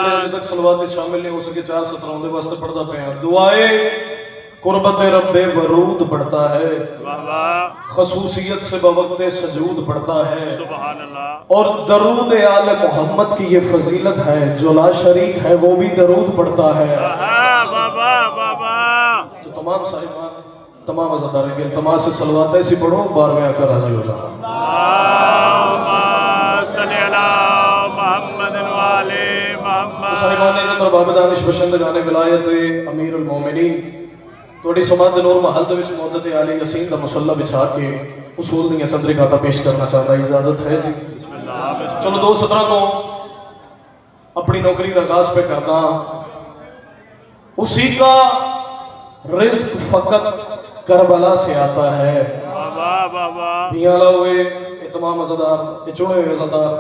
جڑے تک صلوات شامل نہیں ہو سکے 4 سطروں دے واسطے پڑھدا پیا دعائے قربت رب ورود پڑھتا ہے خصوصیت سے بوقت سجود پڑھتا ہے سبحان اللہ اور درود آل محمد کی یہ فضیلت ہے جو لا شریک ہے وہ بھی درود پڑھتا ہے بابا بابا تو تمام صاحبان تمام عزادار کے التماس سے صلوات ایسی پڑھو بار میں آ کر حاضر ہو جاؤ اللہم صلی علی محمد والے محمد صاحبان عزت اور باب دانش بشند جانے ولایت امیر المومنین توڑی سماعت نور محل دے وچ معزت علی یسین دا مصلی بچھا کے اصول دیاں چند رکعتاں پیش کرنا چاہتا ہے اجازت ہے جی چلو 2:17 کو اپنی نوکری کا آغاز پہ کرنا اسی کا رزق فقط کربلا سے آتا ہے بابا بابا میاں لا ہوئے یہ تمام عزادار یہ چنے ہوئے عزادار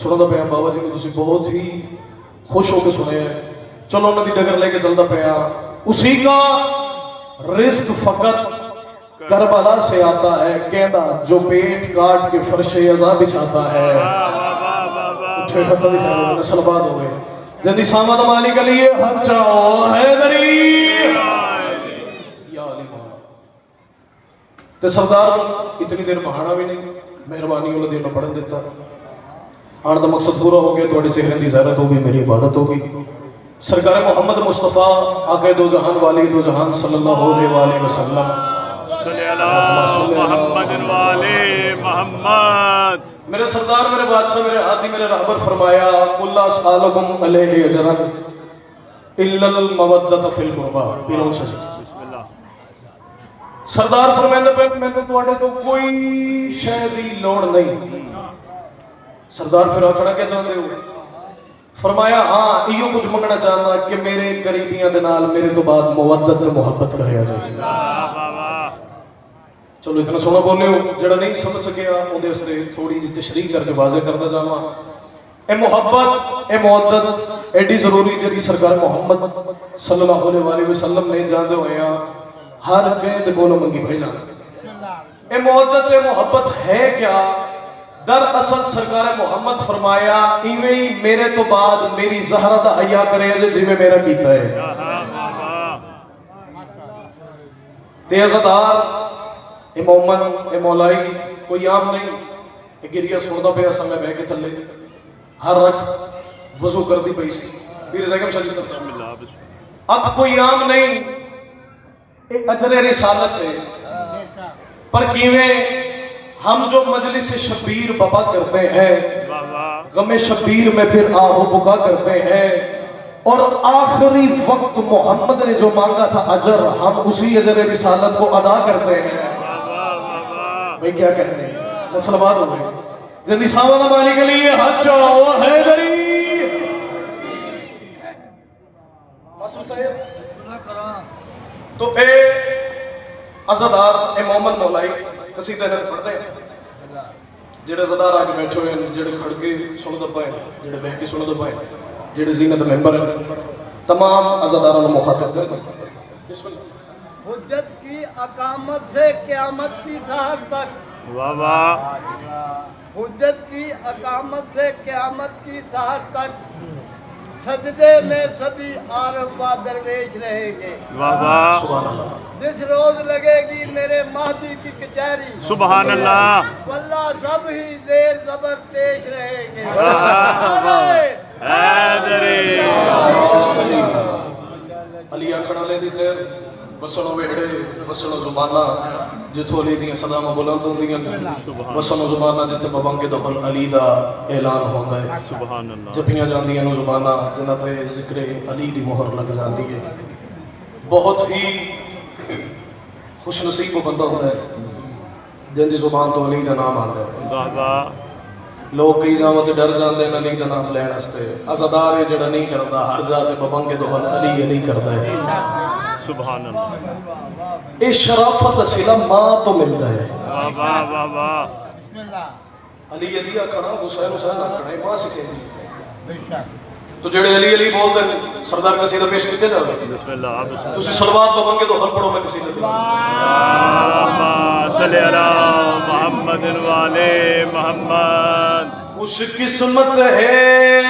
سنو دا پیا بابا جی نے تسی بہت ہی خوش ہو کے سنے ہیں چلو انہوں دی ڈگر لے کے چلتا پیا اسی کا رزق فقط کربلا سے آتا ہے کہنا جو پیٹ کاٹ کے فرش عزا بچھاتا ہے اٹھے خطہ دکھا رہے ہیں نسل بات ہو گئے جندی سامت مالی کے لیے حد چاہو حیدری یا علی مولا تے سردار اتنی دیر بہانا بھی نہیں مہربانی اللہ دینا پڑھن دیتا آن دا مقصد پورا ہو گیا توڑے چہرے دی زیارت ہوگی میری عبادت ہوگی سرکار محمد مصطفیٰ آقا دو جہان والی دو جہان صلی اللہ علیہ وآلہ وسلم صلی علی محمد والے محمد میرے سردار میرے بادشاہ میرے ہاتھی میرے رہبر فرمایا قُلْ لَا أَسْأَلُكُمْ عَلَيْهِ أَجْرًا إِلَّا الْمَوَدَّةَ فِي الْقُرْبَى پیروں سے بسم اللہ سردار فرمائندہ پہ میں نے تواڈے تو کوئی شے دی لوڑ نہیں سردار پھر آکھنا کیا چاہتے ہو فرمایا ہاں ایو کچھ منگنا چاہتا کہ میرے قریبیاں دے نال میرے تو بعد مودت تے محبت کرے آ جائے چلو اتنا سونا بولے ہو جڑا نہیں سمجھ سکیا اون دے استے تھوڑی جی تشریح کر کے واضح کرتا جاواں اے محبت اے مودت ایڈی ضروری جڑی سرکار محمد صلی اللہ علیہ وآلہ وسلم نے جاندے ہوئے ہر قید کولو منگی بھائی جان اے مودت اے محبت ہے کیا در اصل سرکار محمد فرمایا ایویں ہی میرے تو بعد میری زہرہ دا حیا کرے جی میں میرا کیتا ہے تے عزتدار اے مومن اے مولائی کوئی عام نہیں اے گریہ سندا پیا سمے بہ کے تھلے ہر رکھ وضو کر دی پئی سی پیر زیکم شاہ جی صاحب اک کوئی عام نہیں اے اجر رسالت ہے پر کیویں ہم جو مجلس شبیر بابا کرتے ہیں غم شبیر میں پھر آہو بکا کرتے ہیں اور آخری وقت محمد نے جو مانگا تھا اجر ہم اسی اجر رسالت کو ادا کرتے ہیں بھئی کیا کہتے ہیں نسل بات ہو گئی جنہی سامان مالی کے لیے حد چاہو حیدری ماسو صاحب تو اے عزدار اے محمد مولائی قصیدہ نے پڑھتے ہیں جڑے عزدار آگے بیٹھو ہیں جڑے کھڑ کے سنو دو پائیں جڑے بہ کے سنو دو پائیں جڑے زینت ممبر ہیں تمام عزداروں نے مخاطب کر حجت کی اقامت سے قیامت کی ساحت تک حجت کی اقامت سے قیامت کی ساحت تک سجدے میں سبھی عارف و درویش رہیں گے جس روز لگے گی میرے مہدی کی کچہری سبحان اللہ واللہ سب ہی زیر زبر پیش رہیں گے حیدری علی آکھڑا لے دی خیر بسنو ویڑے بسنو زبانہ جتھو علی دیاں صدامہ بلند ہوں دیاں بسنو زبانہ جتے ببنگ دخل علی دا اعلان ہوندہ ہے سبحان اللہ جپیاں جان دیاں نو زبانہ جنہ تے ذکر علی دی مہر لگ جان دی ہے بہت ہی خوش نصیب کو بندہ ہوتا ہے جن دی زبان تو علی دا نام آتا ہے لوگ کئی جامعہ تے ڈر جان دے علی دا نام لین استے عزدار ہے جڑا نہیں کرتا ہر جاتے ببنگ دخل علی علی کرتا ہے سبحان اللہ اے شرافت اسلہ ماں تو ملتا ہے علی علی آکھنا حسین حسین آکھنا ماں سکھے سی تو جڑے علی علی بول دیں سردار قصیدہ پیش کرتے جاؤ بسم اللہ تسی صلوات بابن کے تو ہر پڑھو میں قصیدہ تھی صلی علی محمد والے محمد خوش قسمت ہے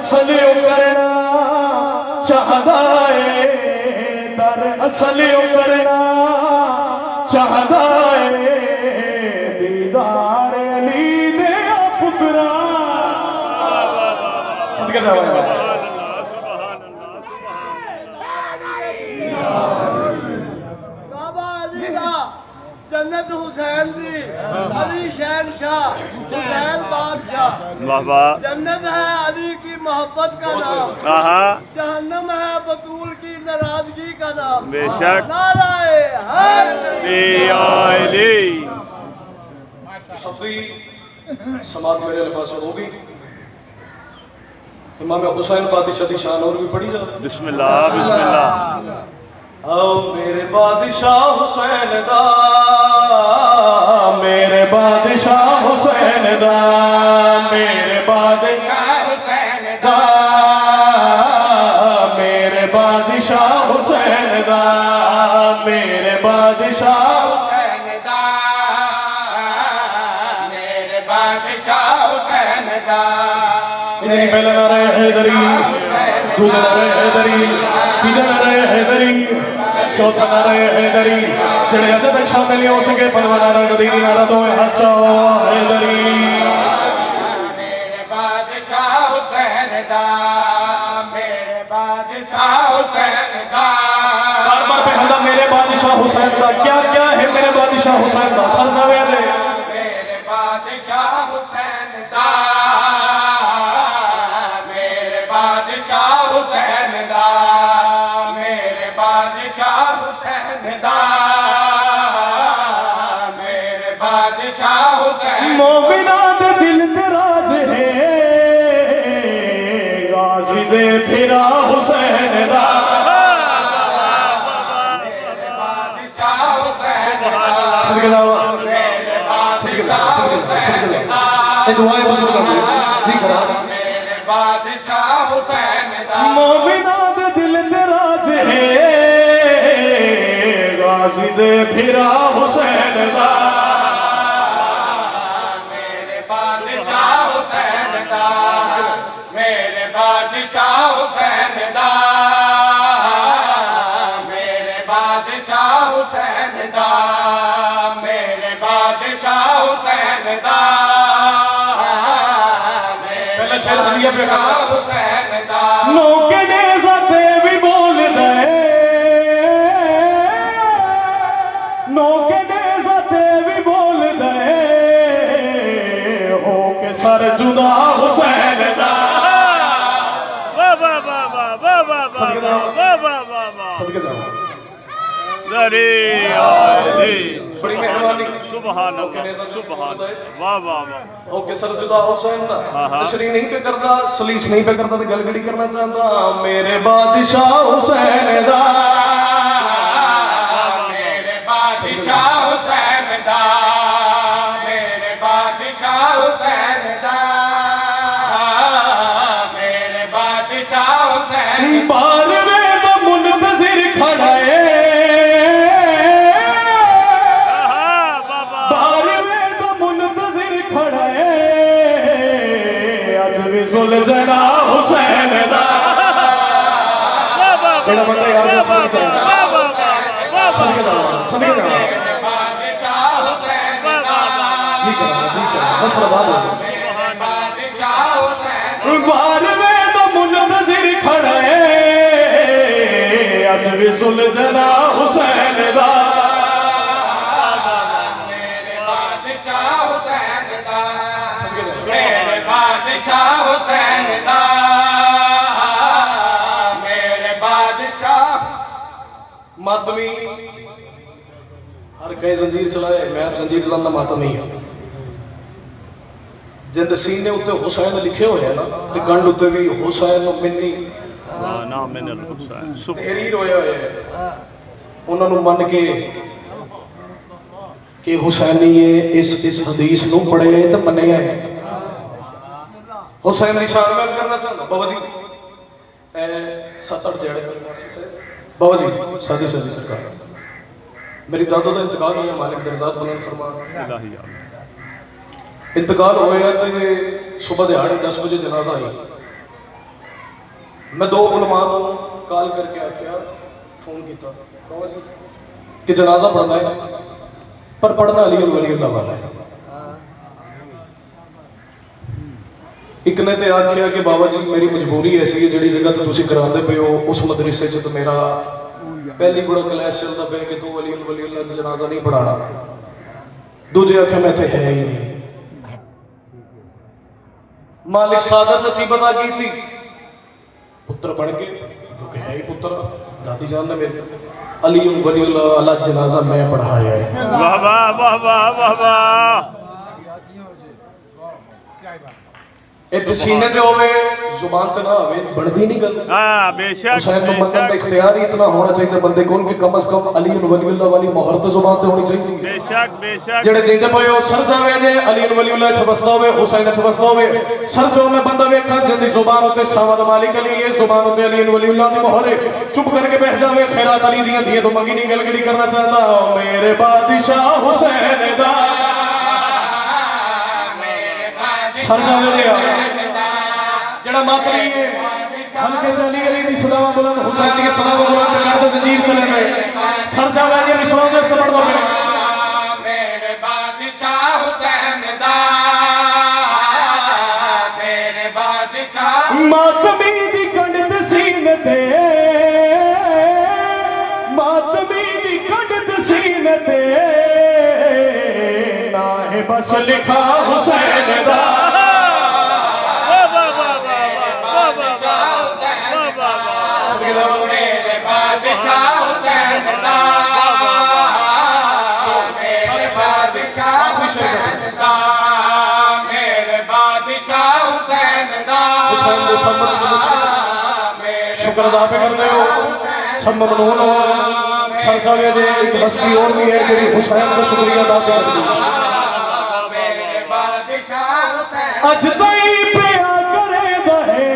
اصل کرنا چاہتا ہے در اصل کرنا چاہتا ہے دیدار علی دے پترا صدقہ جاؤ جنت حسین دی علی شہنشاہ حسین بادشاہ واہ واہ جنت ہے علی کی محبت کا نام جہنم ہے بطول کی ناراضگی کا نام بے شک نعرہ حیدری علی صفری سماعت میرے لباس ہوگی امام حسین بادشاہ دی شان اور بھی پڑھی جائے بسم اللہ بسم اللہ او میرے بادشاہ حسین دا میرے بادشاہ حسین دا میرے بادشاہ حسین دا میرے بادشاہ حسین دا میرے بادشاہ حسین دا میرے بادشاہ حسین دا انہیں پہلے نعرہ حیدری دوسرا نعرہ حیدری تیسرا نعرہ حیدری چوتھا نعرہ حیدری جڑے اجے تک شامل نہیں ہو سکے پنجواں نعرہ مدینی نعرہ تو ہاتھ چاہو حیدری میرے بادشاہ حسین دا میرے بادشاہ حسین دا بار بار پہندا میرے بادشاہ حسین دا کیا کیا ہے میرے بادشاہ حسین دا سر سوے دے میرے بادشاہ حسین دا میرے بادشاہ حسین دا میرے بادشاہ حسین دا میرے بادشاہ حسین مومناں دے دل تے راز ہے غازی دے پھرا حسین دا میرے بادشاہ حسین دا صدقہ جاوا میرے بادشاہ حسین دا اے دعائیں بزرگاں دی جی کرا میرے بادشاہ حسین دا مومناں دے دل تے راز ہے غازی دے پھرا حسین دا میرے بادشاہ حسین دا میرے بادشاہ حسین دا میرے بادشاہ حسین دا میرے بادشاہ حسین دا پہلے شہر حلیہ پہ حسین دا نوکے نیزہ تے بھی بول دے نوکے نیزہ تے بھی بول دے ہو کے سر جدا حسین دا واہ واہ واہ واہ واہ واہ واہ واہ واہ واہ صدقہ جاؤ علی علی بڑی مہربانی سبحان اللہ سبحان اللہ واہ واہ واہ ہو کے سر جدا حسین دا تشریح نہیں پہ کرتا سلیس نہیں پہ کرتا تو گل گلی کرنا چاہتا میرے بادشاہ حسین دا میرے بادشاہ حسین دا میرے بادشاہ حسین دا میرے بادشاہ حسین بارہویں دا منتظر کھڑا ہے جنا حسین دا بڑا بندہ یار سے سمجھ چاہیے سمجھ گا میرے بادشاہ حسین دا جی کرا بس ربا دو میرے بادشاہ حسین بارہویں دا منتظر کھڑا ہے اج بھی سلجھنا حسین دا میرے بادشاہ حسین دا میرے بادشاہ حسین دا میرے بادشاہ ماتمی ہر کہیں زنجیر چلائے میں زنجیر چلانا ماتمی ہے جن سینے اتے حسین لکھے ہوئے ہیں نا تے گنڈ اتے بھی حسین منی نام من الحسین تحریر ہوئے ہوئے ہیں انہوں نے من کے کہ حسینی اس حدیث نو پڑھے تو منے ہیں حسین دی شان گل کرنا چاہتا بابا جی سات اٹھ دیڑے بابا جی سازی سرکار میری دادو دا انتقال ہویا مالک درزاد بلند فرما انتقال ہویا تو صبح دیہاڑی 10 بجے جنازہ آئی میں 2 علماء کو کال کر کے آخیا فون کیتا کہ جنازہ پڑھنا ہے پر پڑھنا علی ولی اللہ والا ہے. ایک نے تے آخیا کہ بابا جی میری مجبوری ایسی ہے جڑی جگہ تو تسی کراندے پے ہو اس مدرسے چ تو میرا پہلی گڑا کلاس چلتا پہ کہ تو ولی اللہ کا جنازہ نہیں پڑھانا. دوجے آخیا میں تے ہے ہی نہیں. مالک سعادت نصیب عطا کی تھی پتر بن کے کیونکہ ہے ہی پتر. دادی جان نے میرے علی ولی اللہ والا جنازہ میں پڑھایا ہے. واہ واہ واہ واہ واہ واہ. اتنے سینے پہ ہوئے زبان پہ نہ ہوئے بڑھتی نہیں گل. ہاں بے شک حسین بے تو بندہ شک اختیار ہی اتنا ہونا چاہیے بندے کون کہ کم از کم علی ولی اللہ والی مہر تو زبان تے ہونی چاہیے. بے شک بے شک. جڑے جیندے پئے ہو سر جاوے نے علی ولی اللہ تے بسدا ہوئے حسین تے بسدا ہوئے سر جو میں بندہ ویکھاں جندی زبان تے سامد مالک علی ہے زبان تے علی ولی اللہ دی مہر ہے چپ کر کے بیٹھ جاوے خیرات علی دیاں دیے تو منگی نہیں گل گلی کرنا چاہتا میرے بادشاہ حسین دا سر جاوے دے جڑا ماتری ہے ہلکے سے علی علی دی صداواں بلند حسین دی صداواں بلند کر دو زنجیر چلے گئے سر جاوے دی مسلمان دے سبڑ دو میرے بادشاہ حسین دا میرے بادشاہ ماتمی دی کنڈ سینے تے ماتمی دی کنڈ سینے تے نا ہے بس لکھا حسین دا میرے بادشاہ حسین دا میرے بادشاہ حسین دا میرے بادشاہ حسین دا حسین دے سب شکر ادا پہ کر دے ہو سب ممنون ہو سر ساڑھے دے ایک ہستی اور بھی ہے میری حسین کا شکریہ ادا کر دی میرے بادشاہ حسین اج تئی پیا کرے بہے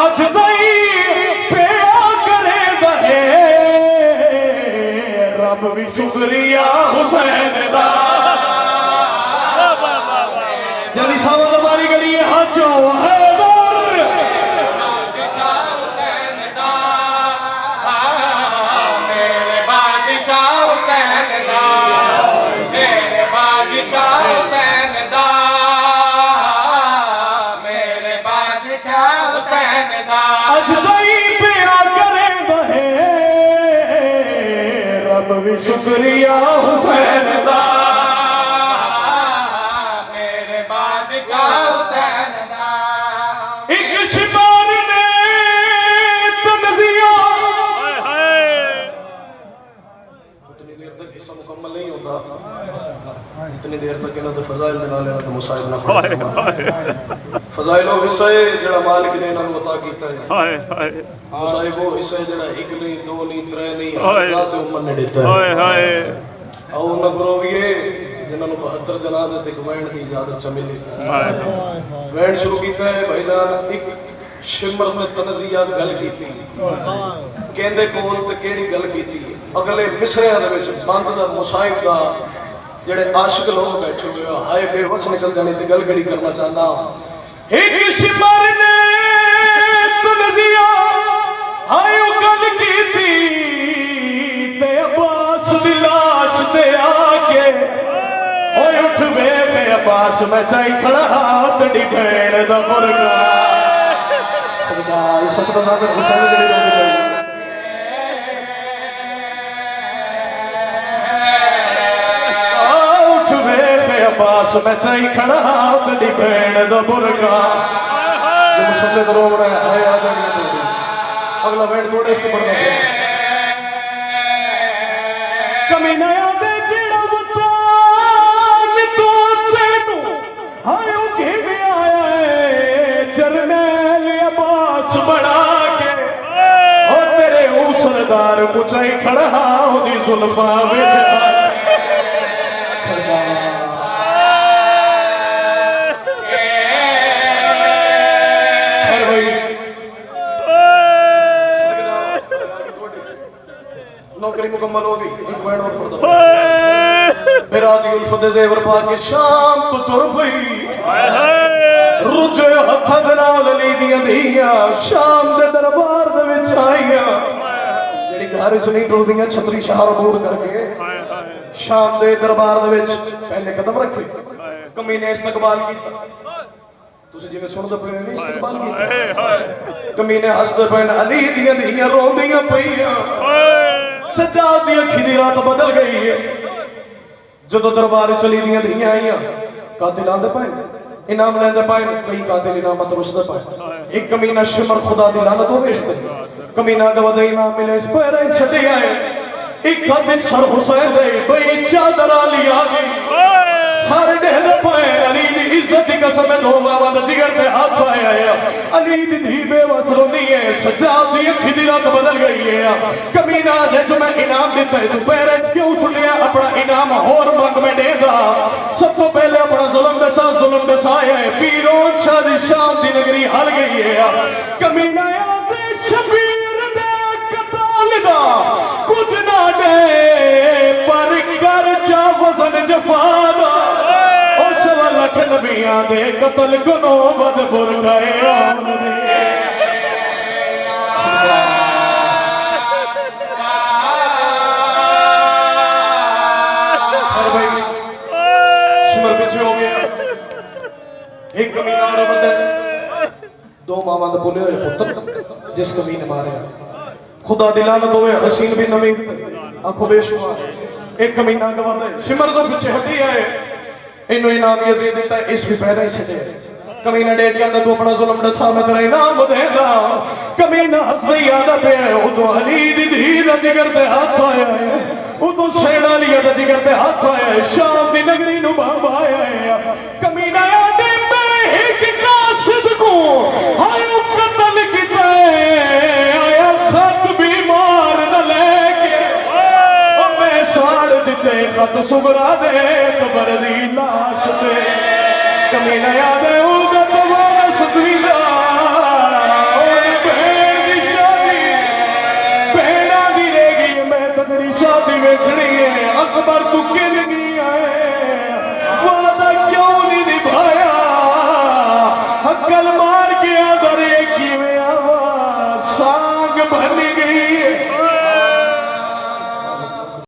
اج تئی پیا کرے بہے رب بھی شکریہ حسین دا جلی سامد ہماری گلی ہے حجو حیدر بادشاہ حسین دا میرے بادشاہ حسین دا میرے بادشاہ حسین دا میرے بادشاہ حسین دا اج تئی پیا کرے بہے رب بھی شکریہ حسین دا میرے بادشاہ حسین دا ایک شمار نے تنزیہ ہائے ہائے. اتنی دیر تک حصہ مکمل نہیں ہوتا جتنی دیر تک انہوں نے فضائل دے نالے تو مسائل نہ ہائے پڑھتا ہائے فضائل و حصہ ہے جڑا مالک نے انہوں نے عطا کیتا ہے ہائے ہائے مسائل وہ حصہ ہے جڑا ایک نہیں دو نہیں ترے نہیں ہائے. ذات امت نے دیتا ہے ہائے ہائے. او نہ کرو بھی ہے جنہوں نے 72 جنازے تک وین کی اجازت چ ملی وین شروع کیتا ہے بھائی جان ایک شمر میں تنزیات گل کیتی کہندے کون تے کیڑی گل کیتی اگلے مصریاں دے وچ بند دا مصائب دا جڑے عاشق لوگ بیٹھے ہوئے ہائے بے وس نکل جانے تے گل گڑی کرنا چاہتا ایک شمر نے تنزیہ ہائے او گل کیتی تے عباس دی لاش تے آ کے اوے اٹھ ویکھ عباس میں چائی کھڑا تڑی بھین دا مرغا سرکار ستر زادہ حسین جڑی روندی پئی اٹھ ویکھ عباس میں چائی کھڑا تڑی بھین دا مرغا جو مسلے درو رہا ہے آیا جڑی اگلا وینڈ کوڑے اس کو پڑھنا پڑا کمی نیا دے جڑا وطان تو تینو ہائیو کی بھی آیا ہے جرنیل عباس بڑھا کے او تیرے اوسردار کچھائی کھڑا ہو دی ظلفہ وچ سرکار خیر بھائی نوکری مکمل ہوگی ایک وینڈ اور پڑھتا میرا دی الفت زیور پا کے شام تو ٹر پئی ہائے ہائے. رجے ہتھاں دے نال علی دیاں دھیاں شام دے دربار دے وچ آئیاں جڑی گھر چ نہیں ٹردیاں چھتری شہر بور کر کے شام دے دربار دے وچ پہلے قدم رکھے کمینے استقبال کیتا تسی جویں سن دے پے نہیں استقبال کیتا کمینے ہس دے پے علی دیاں دھیاں روندیاں پئیاں سجاد دی اکھی دی رات بدل گئی ہے جدو دربار چلی دیاں دھیاں آئیاں قاتل آندے پائے انعام لیندے پائے کئی قاتل انعامت رسدے پائے ایک کمینہ شمر خدا دی لعنت ہو بیشتے کمینہ دو دے انعام ملے اس پیرے چھٹی آئے ایک قاتل سر حسین دے بئی چادر آلی آگی سارے دہنے پائے علی دی عزت کی قسم ہے دو ماما جگر پہ ہاتھ آئے آیا علی دی دھی بے وصلوں نہیں ہے سجاد دی اکھی دی رات بدل گئی ہے کمینہ دے جو میں انعام دیتا ہے تو پیرے کیوں چھٹیا اپنا انعام اور مانگ میں دے دا سب تو پہلے اپنا ظلم دسایا ہے پیرون شاہ دی شام دی نگری ہل گئی ہے کمینہ یاد شبیر دے قتال دا کچھ نہ دے پر کر چا وزن جفانا اور سوا لکھ نبیاں دے قتل گنو بد بر گئے شمر پیچھے ہو گیا ایک کمینہ اور بدل دو ماما دے بولے ہوئے پتر جس کمینہ مارے خدا دلانت ہوئے حسین بھی نمی آنکھوں بے شمار ایک کمینہ گوا دے شمر تو پیچھے ہٹی آئے انہوں انعام یزید دیتا ہے اس بھی پیدا ہی سجے کمینہ ڈیٹ کے اندر تو اپنا ظلم ڈسا میں تیرا انعام دے گا کمینہ حفظی یادہ پہ ہے ادو علی دی دھیر جگر پہ ہاتھ آیا ہے ادو سین علی دا جگر پہ ہاتھ آیا ہے شام دی نگری نو باب آیا ہے کمینہ یادے میں ایک قاصد کو آئیو قتل کی تے آیا خط بیمار نہ لے کے اور میں سوار دیتے خط سبرا دے قبر دی لاش سے کمینہ یادے اوگت وانا سسوی